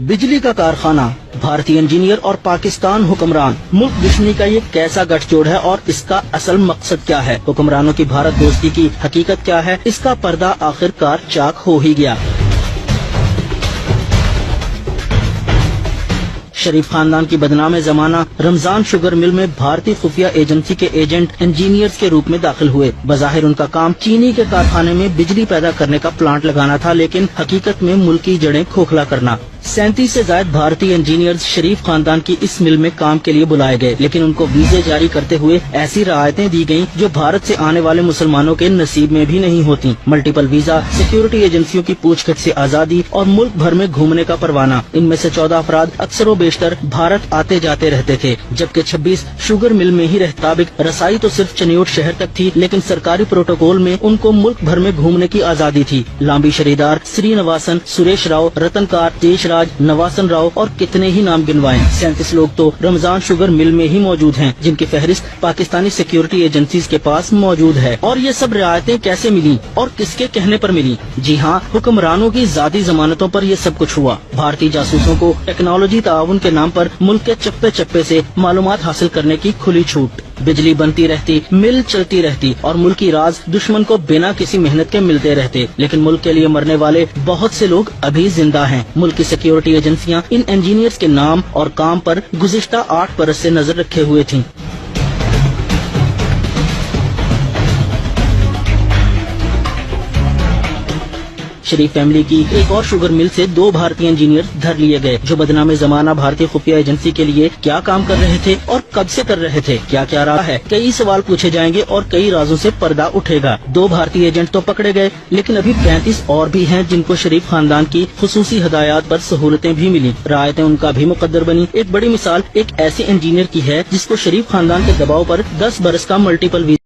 बिजली का कारखाना, भारतीय इंजीनियर और पाकिस्तान हुक्मरान, मुल्क दुश्मनी का ये कैसा गठजोड़ है और इसका असल मकसद क्या है? हुक्मरानों की भारत दोस्ती की हकीकत क्या है? इसका पर्दा आखिरकार चाक हो ही गया। शरीफ खानदान की बदनाम जमाना रमजान शुगर मिल में भारतीय खुफिया एजेंसी के एजेंट इंजीनियर्स के रूप में दाखिल हुए। बज़ाहिर उनका काम चीनी के कारखाने में बिजली पैदा करने का प्लांट लगाना था, लेकिन हकीकत में मुल्क की जड़ें खोखला करना। 37 से ज्यादा भारतीय इंजीनियर्स शरीफ खानदान की इस मिल में काम के लिए बुलाए गए, लेकिन उनको वीजे जारी करते हुए ऐसी रियायतें दी गयी जो भारत से आने वाले मुसलमानों के नसीब में भी नहीं होती। मल्टीपल वीजा, सिक्योरिटी एजेंसियों की पूछताछ से आजादी और मुल्क भर में घूमने का परवाना। इनमें से 14 अफराद अक्सर बेशतर भारत आते जाते रहते थे, जबकि 26 शुगर मिल में ही रहता। रसाई तो सिर्फ चनियोट शहर तक थी, लेकिन सरकारी प्रोटोकॉल में उनको मुल्क भर में घूमने की आजादी थी। लांबी शरीदार, श्रीनिवासन, सुरेश राव, रतनकार, देशराज, नवासन राव और कितने ही नाम गिनवाएं। 37 लोग तो रमजान शुगर मिल में ही मौजूद हैं, जिनकी फहरिस्त पाकिस्तानी सिक्योरिटी एजेंसीज के पास मौजूद है। और ये सब रियायतें कैसे मिली और किसके कहने पर मिली? जी हाँ, हुक्मरानों की जाती जमानतों पर ये सब कुछ हुआ। भारतीय जासूसों को टेक्नोलॉजी ताउन के नाम पर मुल्क के चप्पे चप्पे से मालूमात हासिल करने की खुली छूट। बिजली बनती रहती, मिल चलती रहती और मुल्की राज दुश्मन को बिना किसी मेहनत के मिलते रहते, लेकिन मुल्क के लिए मरने वाले बहुत से लोग अभी जिंदा हैं। मुल्क की सिक्योरिटी एजेंसियां इन इंजीनियर्स के नाम और काम पर गुज़िश्ता 8 बरस से नजर रखे हुए थीं। शरीफ फैमिली की एक और शुगर मिल से 2 भारतीय इंजीनियर धर लिए गए, जो बदनाम जमाना भारतीय खुफिया एजेंसी के लिए क्या काम कर रहे थे और कब से कर रहे थे, क्या क्या रहा है। कई सवाल पूछे जाएंगे और कई राजों से पर्दा उठेगा। 2 भारतीय एजेंट तो पकड़े गए, लेकिन अभी 35 और भी हैं जिनको शरीफ खानदान की खुसूसी हदायत पर सहूलतें भी मिली। रायतें उनका भी मुकद्दर बनी। एक बड़ी मिसाल एक ऐसे इंजीनियर की है जिसको शरीफ खानदान के दबाव पर 10 बरस का मल्टीपल वीजा